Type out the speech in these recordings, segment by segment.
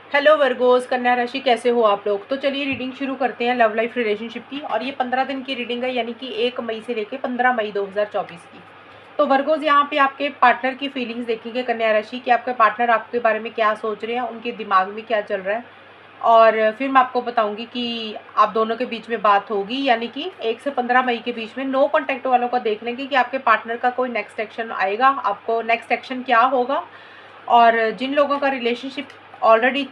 Hello Virgo's, कन्या राशि, कैसे हो आप लोग। तो चलिए रीडिंग शुरू करते हैं लव लाइफ रिलेशनशिप की। और ये 15 दिन की रीडिंग है, यानी कि 1 मई से लेकर 15 मई 2024 की। तो वर्गोस, यहाँ पे आपके पार्टनर की फीलिंग्स देखेंगे कन्या राशि कि आपके पार्टनर आपके बारे में क्या सोच रहे हैं, उनके दिमाग में क्या चल रहा है। और फिर मैं आपको बताऊंगी कि आप दोनों के बीच में बात होगी, यानी कि 1 से 15 मई के बीच में। नो कॉन्टैक्ट वालों का देख लेंगे कि आपके पार्टनर का कोई नेक्स्ट एक्शन आएगा, आपको नेक्स्ट एक्शन क्या होगा। और जिन लोगों का रिलेशनशिप ऑलरेडी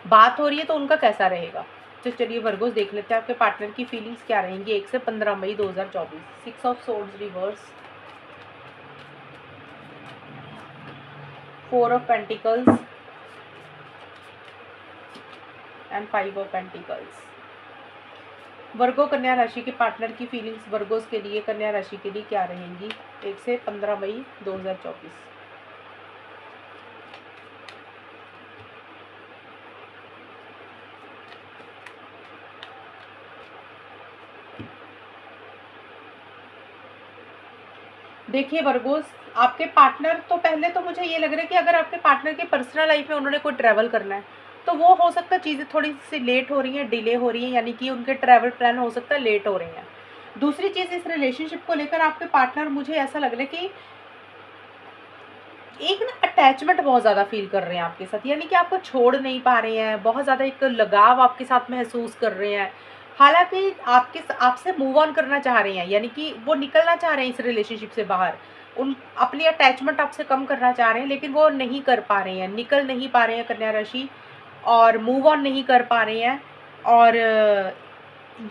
बात हो रही है तो उनका कैसा रहेगा। तो चलिए वर्गोस, देख लेते हैं आपके पार्टनर की फीलिंग्स क्या रहेंगी 1 से 15 मई 2024। 6 of swords reverse, 4 of pentacles and 5 of pentacles. Virgo कन्या राशि के पार्टनर की फीलिंग्स वर्गोस के लिए, कन्या राशि के लिए क्या रहेंगी 1 से 15 मई 2024। देखिए वर्गोस, आपके पार्टनर तो पहले तो मुझे ये लग रहा है कि अगर आपके पार्टनर के पर्सनल लाइफ में उन्होंने कोई ट्रैवल करना है तो वो हो सकता है चीज़ें थोड़ी सी लेट हो रही हैं, डिले हो रही हैं, यानी कि उनके ट्रैवल प्लान हो सकता है लेट हो रहे हैं। दूसरी चीज़, इस रिलेशनशिप को लेकर आपके पार्टनर, मुझे ऐसा लग रहा है कि एक ना अटैचमेंट बहुत ज़्यादा फील कर रहे हैं आपके साथ, यानी कि आपको छोड़ नहीं पा रहे हैं, बहुत ज़्यादा एक लगाव आपके साथ महसूस कर रहे हैं। हालांकि आपसे मूव ऑन करना चाह रहे हैं, यानी कि वो निकलना चाह रहे हैं इस रिलेशनशिप से बाहर, उन अपनी अटैचमेंट आपसे कम करना चाह रहे हैं, लेकिन वो नहीं कर पा रहे हैं, निकल नहीं पा रहे हैं कन्या राशि, और मूव ऑन नहीं कर पा रहे हैं। और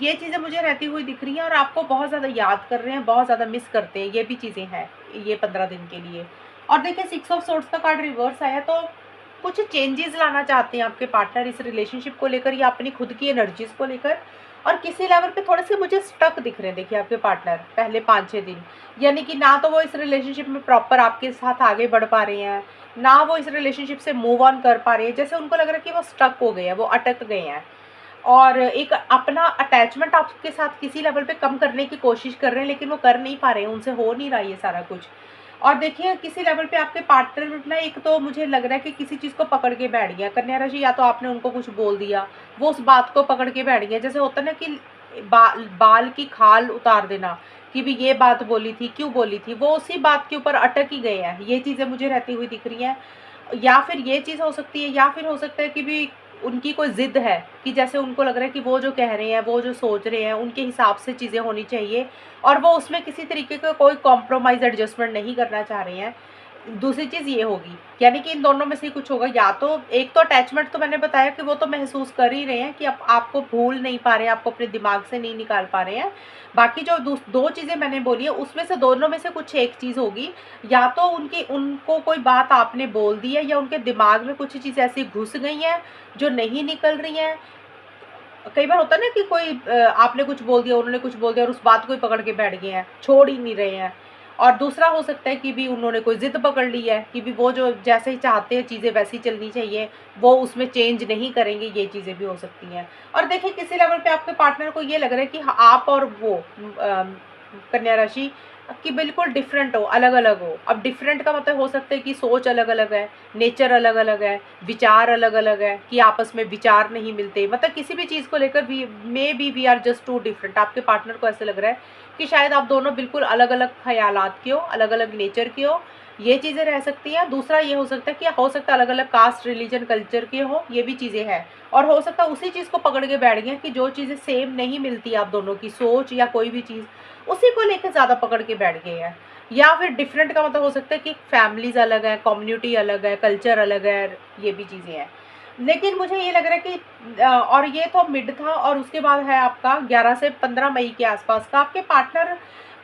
ये चीज़ें मुझे रहती हुई दिख रही हैं, और आपको बहुत ज़्यादा याद कर रहे हैं, बहुत ज़्यादा मिस करते हैं, ये भी चीज़ें हैं ये 15 दिन के लिए। और देखिए 6 ऑफ सोर्ड्स का कार्ड रिवर्स आया, तो कुछ चेंजेस लाना चाहते हैं आपके पार्टनर इस रिलेशनशिप को लेकर, या अपनी खुद की एनर्जीज को लेकर। और किसी लेवल पे थोड़े से मुझे स्टक दिख रहे हैं, देखिए आपके पार्टनर पहले 5-6 दिन, यानी कि ना तो वो इस रिलेशनशिप में प्रॉपर आपके साथ आगे बढ़ पा रहे हैं, ना वो इस रिलेशनशिप से मूव ऑन कर पा रहे हैं। जैसे उनको लग रहा है कि वो स्टक हो गए हैं, वो अटक गए हैं, और एक अपना अटैचमेंट आपके साथ किसी लेवल पे कम करने की कोशिश कर रहे हैं, लेकिन वो कर नहीं पा रहे हैं, उनसे हो नहीं रहा ये सारा कुछ। और देखिए किसी लेवल पे आपके पार्टनर ना, एक तो मुझे लग रहा है कि किसी चीज़ को पकड़ के बैठ गया कन्या राशि, या तो आपने उनको कुछ बोल दिया, वो उस बात को पकड़ के बैठ गया। जैसे होता है ना कि बाल की खाल उतार देना, कि भी ये बात बोली थी, क्यों बोली थी, वो उसी बात के ऊपर अटक ही गए हैं। ये चीज़ें मुझे रहती हुई दिख रही हैं। या फिर ये चीज़ हो सकती है, या फिर हो सकता है कि भी उनकी कोई ज़िद है, कि जैसे उनको लग रहा है कि वो जो कह रहे हैं, वो जो सोच रहे हैं, उनके हिसाब से चीज़ें होनी चाहिए, और वो उसमें किसी तरीके का कोई कॉम्प्रोमाइज़ एडजस्टमेंट नहीं करना चाह रहे हैं। दूसरी चीज़ ये होगी, यानी कि इन दोनों में से ही कुछ होगा। या तो एक तो अटैचमेंट तो मैंने बताया कि वो तो महसूस कर ही रहे हैं कि अब आपको भूल नहीं पा रहे हैं, आपको अपने दिमाग से नहीं निकाल पा रहे हैं। बाकी जो दो चीज़ें मैंने बोली है, उसमें से दोनों में से कुछ एक चीज़ होगी। या तो उनको कोई बात आपने बोल दी है, या उनके दिमाग में कुछ चीज़ ऐसी घुस गई हैं जो नहीं निकल रही हैं। कई बार होता है ना कि कोई आपने कुछ बोल दिया, उन्होंने कुछ बोल दिया, और उस बात को ही पकड़ के बैठ गए हैं, छोड़ ही नहीं रहे हैं। और दूसरा हो सकता है कि भी उन्होंने कोई ज़िद पकड़ ली है, कि भी वो जो जैसे ही चाहते हैं चीज़ें वैसी चलनी चाहिए, वो उसमें चेंज नहीं करेंगे, ये चीज़ें भी हो सकती हैं। और देखिए किसी लेवल पे आपके पार्टनर को ये लग रहा है कि आप और वो कन्या राशि कि बिल्कुल डिफरेंट हो, अलग अलग हो। अब डिफरेंट का मतलब हो सकता है कि सोच अलग अलग है, नेचर अलग अलग है, विचार अलग अलग है, कि आपस में विचार नहीं मिलते, मतलब किसी भी चीज़ को लेकर we are just two different. आपके पार्टनर को ऐसे लग रहा है कि शायद आप दोनों बिल्कुल अलग अलग ख्यालात के हो, अलग अलग नेचर के हो, ये चीज़ें रह सकती हैं। दूसरा ये हो सकता है कि हो सकता है अलग अलग कास्ट, रिलीजन, कल्चर के हो, ये भी चीज़ें हैं। और हो सकता है उसी चीज़ को पकड़ के बैठ गए कि जो चीज़ें सेम नहीं मिलती आप दोनों की सोच या कोई भी चीज़, उसी को लेकर ज़्यादा पकड़ के बैठ गए हैं। या फिर डिफरेंट का मतलब हो सकता है कि फैमिलीज अलग है, कम्युनिटी अलग है, कल्चर अलग है, ये भी चीज़ें हैं। लेकिन मुझे ये लग रहा है कि और ये तो मिड था, और उसके बाद है आपका 11 से 15 मई के आसपास का आपके पार्टनर।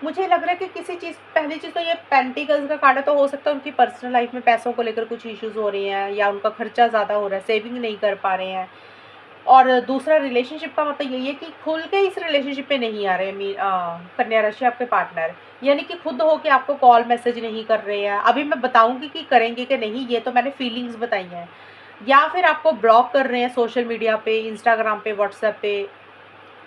मुझे लग रहा है कि किसी चीज़, पहली चीज़ तो ये पेंटिकल्स का कार्ड है, तो हो सकता है उनकी पर्सनल लाइफ में पैसों को लेकर कुछ इश्यूज हो रहे हैं, या उनका खर्चा ज़्यादा हो रहा है, सेविंग नहीं कर पा रहे हैं। और दूसरा रिलेशनशिप का मतलब यही है कि खुल के इस रिलेशनशिप पे नहीं आ रहे हैं कन्या राशि आपके पार्टनर, यानी कि खुद हो के आपको कॉल मैसेज नहीं कर रहे हैं। अभी मैं बताऊंगी कि करेंगे कि नहीं, ये तो मैंने फीलिंग्स बताई हैं। या फिर आपको ब्लॉक कर रहे हैं सोशल मीडिया पे, इंस्टाग्राम पे, व्हाट्सएप पे,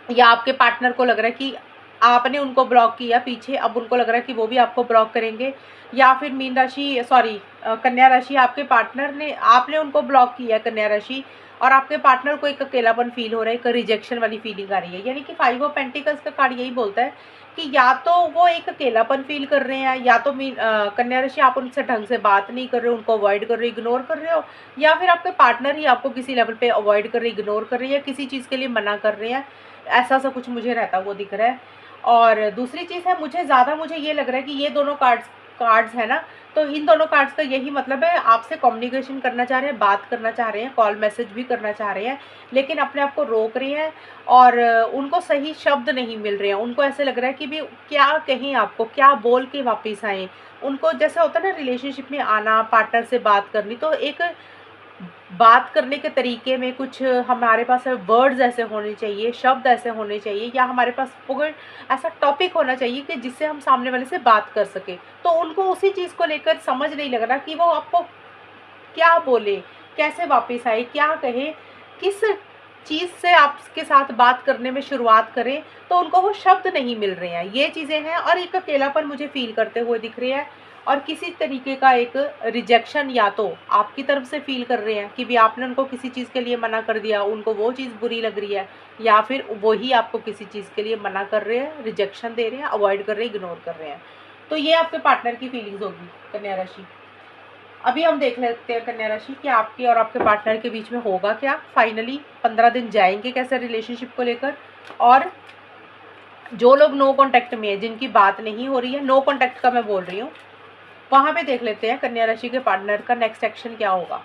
या आपके पार्टनर को लग रहा है कि आपने उनको ब्लॉक किया पीछे, अब उनको लग रहा है कि वो भी आपको ब्लॉक करेंगे। या फिर मीन राशि, सॉरी, कन्या राशि, आपके पार्टनर ने, आपने उनको ब्लॉक किया है कन्या राशि, और आपके पार्टनर को एक अकेलापन फील हो रहा है, एक रिजेक्शन वाली फीलिंग आ रही है। यानी कि 5 ऑफ पेंटिकल्स का कार्ड यही बोलता है कि या तो वो एक अकेलापन फील कर रहे हैं, या तो कन्या राशि आप उनसे ढंग से बात नहीं कर रहे हो, उनको अवॉइड कर रहे हो, इग्नोर कर रहे हो, या फिर आपके पार्टनर ही आपको किसी लेवल पे अवॉइड कर रहे हैं, इग्नोर कर रहे हैं, या किसी चीज़ के लिए मना कर रहे हैं। ऐसा सा कुछ मुझे रहता हुआ दिख रहा है। और दूसरी चीज़ है, मुझे ये लग रहा है कि ये दोनों कार्ड्स है ना, तो इन दोनों कार्ड्स का यही मतलब है, आपसे कम्युनिकेशन करना चाह रहे हैं, बात करना चाह रहे हैं, कॉल मैसेज भी करना चाह रहे हैं, लेकिन अपने आप को रोक रहे हैं, और उनको सही शब्द नहीं मिल रहे हैं। उनको ऐसे लग रहा है कि भी क्या कहें आपको, क्या बोल के वापस आएँ। उनको जैसे होता है ना रिलेशनशिप में आना, पार्टनर से बात करनी, तो एक बात करने के तरीके में कुछ हमारे पास वर्ड्स ऐसे होने चाहिए, शब्द ऐसे होने चाहिए, या हमारे पास कोई ऐसा टॉपिक होना चाहिए कि जिससे हम सामने वाले से बात कर सकें। तो उनको उसी चीज़ को लेकर समझ नहीं लग रहा कि वो आपको क्या बोले, कैसे वापस आए, क्या कहे, किस चीज़ से आपके साथ बात करने में शुरुआत करें, तो उनको वो शब्द नहीं मिल रहे हैं। ये चीज़ें हैं, और एक अकेलापन मुझे फ़ील करते हुए दिख रही है, और किसी तरीके का एक रिजेक्शन या तो आपकी तरफ से फ़ील कर रहे हैं कि भी आपने उनको किसी चीज़ के लिए मना कर दिया, उनको वो चीज़ बुरी लग रही है, या फिर वही आपको किसी चीज़ के लिए मना कर रहे हैं, रिजेक्शन दे रहे हैं, अवॉइड कर रहे हैं, इग्नोर कर रहे हैं। तो ये आपके पार्टनर की फीलिंग्स होगी कन्या राशि। अभी हम देख लेते हैं कन्या राशि कि आपके और आपके पार्टनर के बीच में होगा क्या। फाइनली 15 दिन जाएंगे कैसे रिलेशनशिप को लेकर, और जो लोग नो कांटेक्ट में है, जिनकी बात नहीं हो रही है, नो कांटेक्ट का मैं बोल रही हूँ, वहाँ पे देख लेते हैं कन्या राशि के पार्टनर का नेक्स्ट एक्शन क्या होगा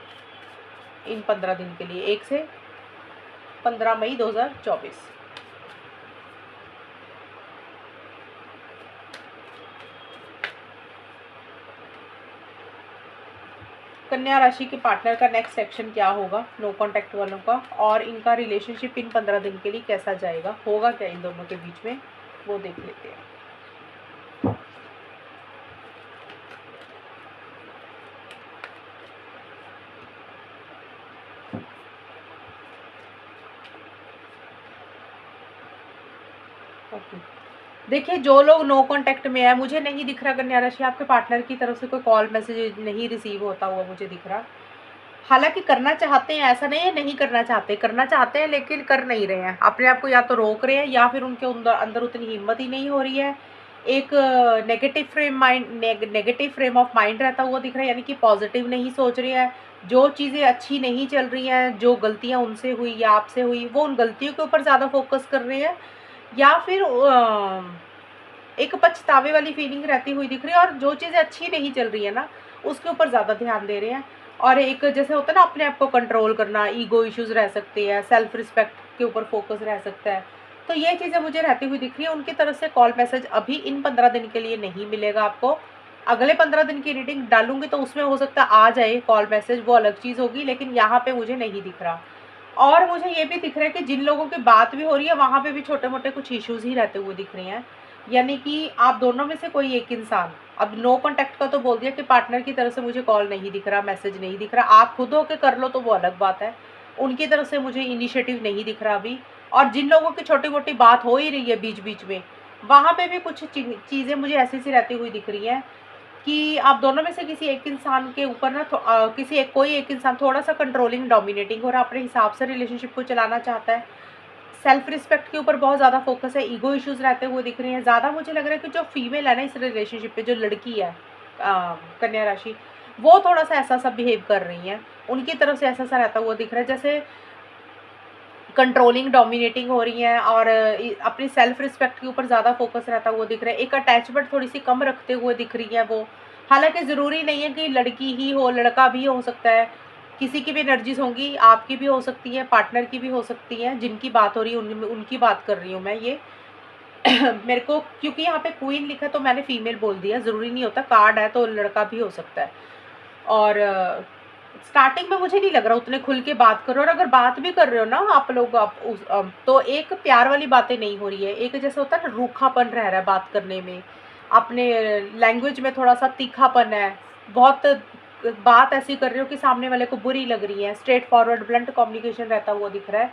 इन 15 दिन के लिए, 1 से 15 मई 2024। कन्या राशि के पार्टनर का नेक्स्ट एक्शन क्या होगा नो कांटेक्ट वालों का, और इनका रिलेशनशिप इन 15 दिन के लिए कैसा जाएगा, होगा क्या इन दोनों के बीच में, वो देख लेते हैं। ओके, देखिए जो लोग नो कांटेक्ट में है, मुझे नहीं दिख रहा कन्या राशि आपके पार्टनर की तरफ से कोई कॉल मैसेज नहीं रिसीव होता हुआ मुझे दिख रहा। हालाँकि करना चाहते हैं, ऐसा नहीं है नहीं करना चाहते हैं, लेकिन कर नहीं रहे हैं। अपने आप को या तो रोक रहे हैं, या फिर उनके अंदर अंदर उतनी हिम्मत ही नहीं हो रही है। एक नेगेटिव फ्रेम ऑफ माइंड रहता हुआ दिख रहा है, यानी कि पॉजिटिव नहीं सोच रहे हैं। जो चीज़ें अच्छी नहीं चल रही हैं, जो गलतियाँ उनसे हुई या आपसे हुई, वो उन गलतियों के ऊपर ज़्यादा फोकस कर रहे हैं, या फिर एक पछतावे वाली फीलिंग रहती हुई दिख रही है, और जो चीज़ें अच्छी नहीं चल रही है ना, उसके ऊपर ज़्यादा ध्यान दे रहे हैं। और एक जैसे होता है ना अपने आप को कंट्रोल करना, ईगो इश्यूज़ रह सकते हैं, सेल्फ रिस्पेक्ट के ऊपर फोकस रह सकता है। तो ये चीज़ें मुझे रहती हुई दिख रही है। उनकी तरफ से कॉल मैसेज अभी इन 15 दिन के लिए नहीं मिलेगा आपको। अगले 15 दिन की रीडिंग डालूँगी तो उसमें हो सकता है आ जाए कॉल मैसेज, वो अलग चीज़ होगी, लेकिन यहाँ पे मुझे नहीं दिख रहा। और मुझे ये भी दिख रहा है कि जिन लोगों की बात भी हो रही है, वहाँ पे भी छोटे-मोटे कुछ इश्यूज़ ही रहते हुए दिख रहे हैं। यानी कि आप दोनों में से कोई एक इंसान, अब नो कॉन्टैक्ट का तो बोल दिया कि पार्टनर की तरफ से मुझे कॉल नहीं दिख रहा, मैसेज नहीं दिख रहा। आप खुद होके कर लो तो वो अलग बात है। उनकी तरफ से मुझे इनिशिएटिव नहीं दिख रहा अभी। और जिन लोगों की छोटी-मोटी बात हो ही रही है बीच-बीच में, वहाँ पे भी कुछ चीज़ें मुझे ऐसी-सी रहती हुई दिख रही हैं कि आप दोनों में से किसी एक इंसान के ऊपर ना कोई एक इंसान थोड़ा-सा कंट्रोलिंग, डोमिनेटिंग हो रहा है, अपने हिसाब से रिलेशनशिप को चलाना चाहता है। सेल्फ रिस्पेक्ट के ऊपर बहुत ज़्यादा फोकस है, ईगो इश्यूज़ रहते हुए दिख रहे हैं। ज़्यादा मुझे लग रहा है कि जो फीमेल है ना इस रिलेशनशिप पे, जो लड़की है कन्या राशि, वो थोड़ा-सा ऐसा-सा बिहेव कर रही हैं। उनकी तरफ से ऐसा-सा रहता हुआ दिख रहा है, जैसे कंट्रोलिंग, डोमिनेटिंग हो रही हैं, और अपनी सेल्फ रिस्पेक्ट के ऊपर ज़्यादा फोकस रहता हुआ दिख रहा है। एक अटैचमेंट थोड़ी-सी कम रखते हुए दिख रही है वो। हालाँकि ज़रूरी नहीं है कि लड़की ही हो, लड़का भी हो सकता है। किसी की भी एनर्जीज़ होंगी, आपकी भी हो सकती है, पार्टनर की भी हो सकती है। जिनकी बात हो रही है उनकी बात कर रही हूँ मैं ये। मेरे को क्योंकि यहाँ पे क्वीन लिखा है तो मैंने फीमेल बोल दिया, ज़रूरी नहीं होता, कार्ड है तो लड़का भी हो सकता है। और स्टार्टिंग में मुझे नहीं लग रहा उतने खुल के बात करो, और अगर बात भी कर रहे हो ना आप लोग, तो एक प्यार वाली बातें नहीं हो रही है। एक जैसे होता है ना रूखापन रह रहा है बात करने में, अपने लैंग्वेज में थोड़ा सा तीखापन है, बहुत बात ऐसी कर रहे हो कि सामने वाले को बुरी लग रही है। स्ट्रेट फॉरवर्ड ब्लंट कम्युनिकेशन रहता हुआ दिख रहा है।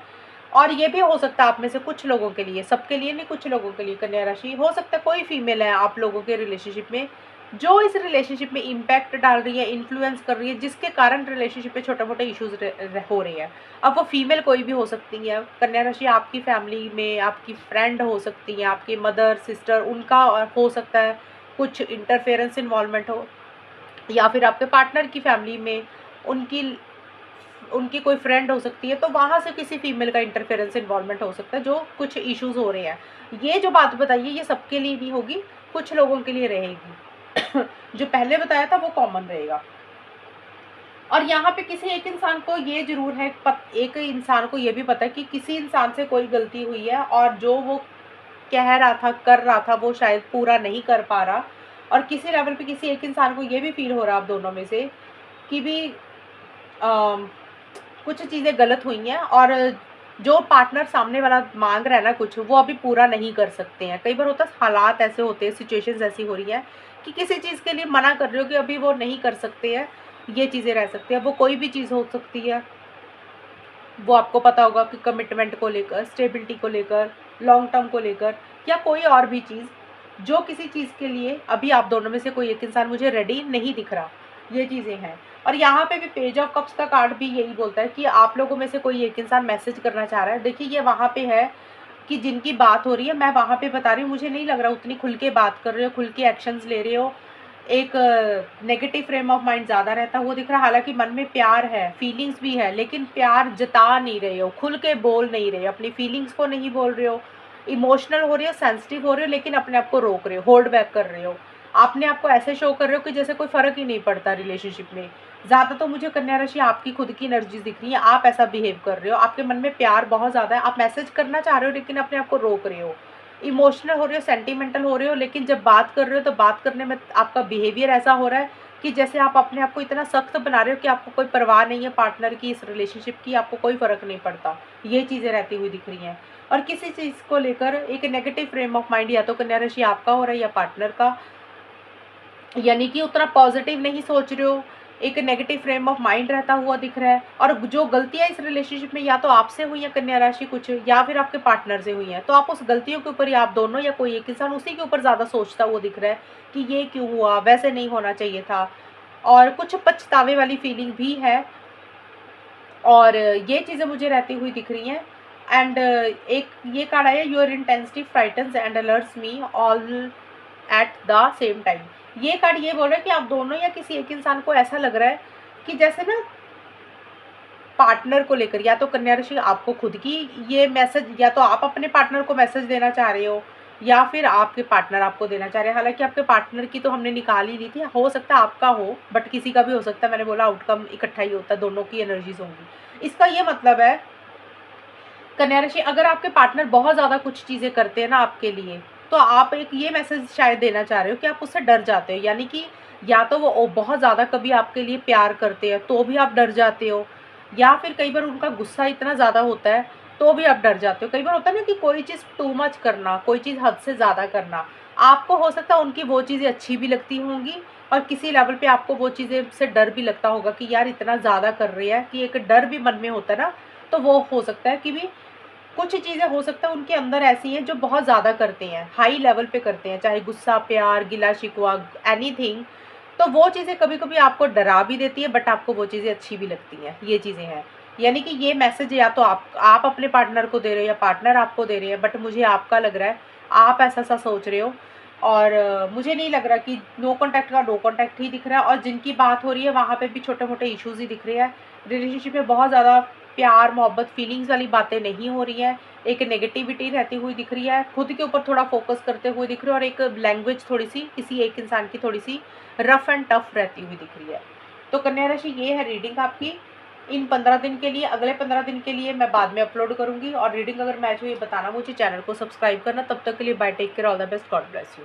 और ये भी हो सकता है आप में से कुछ लोगों के लिए, सबके लिए नहीं, कुछ लोगों के लिए कन्या राशि हो सकता है कोई फीमेल है आप लोगों के रिलेशनशिप में जो इस रिलेशनशिप में इम्पैक्ट डाल रही है, इन्फ्लुएंस कर रही है, जिसके कारण रिलेशनशिप पे छोटे-मोटे इश्यूज़ हो रहे हैं। अब वो फीमेल कोई भी हो सकती है। कन्या राशि आपकी फैमिली में आपकी फ्रेंड हो सकती है, आपकी मदर, सिस्टर, उनका हो सकता है कुछ इंटरफेरेंस इन्वॉल्वमेंट हो, या फिर आपके पार्टनर की फैमिली में उनकी उनकी कोई फ्रेंड हो सकती है, तो वहाँ से किसी फीमेल का इंटरफेरेंस इन्वॉल्वमेंट हो सकता है, जो कुछ इश्यूज़ हो रहे हैं। ये जो बात बताई है ये सबके लिए नहीं होगी, कुछ लोगों के लिए रहेगी। जो पहले बताया था वो कॉमन रहेगा। और यहाँ पे किसी एक इंसान को ये ज़रूर है, एक इंसान को ये भी पता है कि किसी इंसान से कोई गलती हुई है, और जो वो कह रहा था, कर रहा था, वो शायद पूरा नहीं कर पा रहा। और किसी लेवल पे किसी एक इंसान को ये भी फ़ील हो रहा है आप दोनों में से कि भी अ, कुछ चीज़ें गलत हुई हैं, और जो पार्टनर सामने वाला माँग रहा है ना कुछ, वो अभी पूरा नहीं कर सकते हैं। कई बार होता है हालात ऐसे होते हैं, सिचुएशंस ऐसी हो रही है कि किसी चीज़ के लिए मना कर रहे हो कि अभी वो नहीं कर सकते हैं, ये चीज़ें रह सकती हैं। वो कोई भी चीज़ हो सकती है, वो आपको पता होगा कि कमिटमेंट को लेकर, स्टेबिलिटी को लेकर, लॉन्ग टर्म को लेकर, या कोई और भी चीज़, जो किसी चीज़ के लिए अभी आप दोनों में से कोई एक इंसान मुझे रेडी नहीं दिख रहा, ये चीज़ें हैं। और यहाँ पे भी पेज ऑफ कप्स का कार्ड भी यही बोलता है कि आप लोगों में से कोई एक इंसान मैसेज करना चाह रहा है। देखिए ये वहाँ पे है कि जिनकी बात हो रही है, मैं वहाँ पे बता रही हूँ, मुझे नहीं लग रहा उतनी खुल के बात कर रहे हो, खुल के एक्शंस ले रहे हो। एक नेगेटिव फ्रेम ऑफ माइंड ज़्यादा रहता है वो दिख रहा है। हालाँकि मन में प्यार है, फीलिंग्स भी है, लेकिन प्यार जता नहीं रहे हो, खुल के बोल नहीं रहे हो, अपनी फीलिंग्स को नहीं बोल रहे हो, इमोशनल हो रहे हो, सेंसिटिव हो रहे हो, लेकिन अपने आप को रोक रहे हो, होल्ड बैक कर रहे हो। अपने आप को ऐसे शो कर रहे हो कि जैसे कोई फ़र्क ही नहीं पड़ता रिलेशनशिप में। ज़्यादा तो मुझे कन्या राशि आपकी खुद की एनर्जीज़ दिख रही है, आप ऐसा बिहेव कर रहे हो, आपके मन में प्यार बहुत ज़्यादा है, आप मैसेज करना चाह रहे हो लेकिन अपने आप को रोक रहे हो। इमोशनल हो रहे हो, सेंटिमेंटल हो रहे हो, लेकिन जब बात कर रहे हो तो बात करने में आपका बिहेवियर ऐसा हो रहा है कि जैसे आप अपने आप को इतना सख्त बना रहे हो कि आपको कोई परवाह नहीं है पार्टनर की, इस रिलेशनशिप की, आपको कोई फ़र्क नहीं पड़ता। ये चीज़ें रहती हुई दिख रही हैं। और किसी चीज़ को लेकर एक नेगेटिव फ्रेम ऑफ माइंड या तो कन्या राशि आपका हो रहा है या पार्टनर का, यानी कि उतना पॉजिटिव नहीं सोच रहे हो, एक नेगेटिव फ्रेम ऑफ माइंड रहता हुआ दिख रहा है। और जो गलतियाँ इस रिलेशनशिप में या तो आपसे हुई हैं कन्या राशि कुछ, या फिर आपके पार्टनर से हुई हैं, तो आप उस गलतियों के ऊपर, या आप दोनों या कोई एक इंसान उसी के ऊपर ज़्यादा सोचता हुआ दिख रहा है कि ये क्यों हुआ, वैसे नहीं होना चाहिए था। और कुछ पछतावे वाली फीलिंग भी है, और ये चीज़ें मुझे रहती हुई दिख रही हैं। एंड एक ये कार्ड आया, your intensity frightens and alerts me all at the same time. ये कार्ड ये बोल रहा है कि आप दोनों या किसी एक इंसान को ऐसा लग रहा है कि जैसे ना पार्टनर को लेकर, या तो कन्या राशि आपको खुद की ये मैसेज, या तो आप अपने पार्टनर को मैसेज देना चाह रहे हो, या फिर आपके पार्टनर आपको देना चाह रहे हैं। हालांकि आपके पार्टनर की तो हमने निकाल ही ली थी, हो सकता है आपका हो, बट किसी का भी हो सकता है। मैंने बोला आउटकम इकट्ठा ही होता है, दोनों की एनर्जीज होंगी। इसका ये मतलब है कन्या राशि, अगर आपके पार्टनर बहुत ज़्यादा कुछ चीज़ें करते हैं ना आपके लिए, तो आप एक ये मैसेज शायद देना चाह रहे हो कि आप उससे डर जाते हो। यानी कि या तो वो बहुत ज़्यादा कभी आपके लिए प्यार करते हैं तो भी आप डर जाते हो, या फिर कई बार उनका गुस्सा इतना ज़्यादा होता है तो भी आप डर जाते हो। कई बार होता है ना कि कोई चीज़ टू मच करना, कोई चीज़ हद से ज़्यादा करना, आपको हो सकता है उनकी वो चीज़ें अच्छी भी लगती होंगी, और किसी लेवल पे आपको वो चीज़ें से डर भी लगता होगा कि यार इतना ज़्यादा कर रहे हैं, कि एक डर भी मन में होता है ना। तो वो हो सकता है कि भी कुछ चीज़ें हो सकता है उनके अंदर ऐसी हैं जो बहुत ज़्यादा करते हैं, हाई लेवल पे करते हैं, चाहे गुस्सा, प्यार, गिला शिकवा, एनीथिंग। तो वो चीज़ें कभी-कभी आपको डरा भी देती है, बट आपको वो चीज़ें अच्छी भी लगती हैं, ये चीज़ें हैं। यानी कि ये मैसेज या तो आप अपने पार्टनर को दे रहे हो या पार्टनर आपको दे रहे हैं, बट मुझे आपका लग रहा है, आप ऐसा-सा सोच रहे हो। और मुझे नहीं लग रहा कि नो कॉन्टैक्ट का नो कॉन्टैक्ट ही दिख रहा है, और जिनकी बात हो रही है वहाँ पे भी छोटे-मोटे इश्यूज़ ही दिख रहे हैं। रिलेशनशिप में बहुत ज़्यादा प्यार, मोहब्बत, फीलिंग्स वाली बातें नहीं हो रही हैं। एक नेगेटिविटी रहती हुई दिख रही है, खुद के ऊपर थोड़ा फोकस करते हुए दिख रहे हो, और एक लैंग्वेज थोड़ी-सी किसी एक इंसान की थोड़ी-सी रफ़ एंड टफ़ रहती हुई दिख रही है। तो कन्या राशि ये है रीडिंग आपकी इन 15 दिन के लिए। अगले 15 दिन के लिए मैं बाद में अपलोड करूँगी, और रीडिंग अगर मैच हुई बताना मुझे, चैनल को सब्सक्राइब करना। तब तक के लिए bye, take care, all the best, God bless you.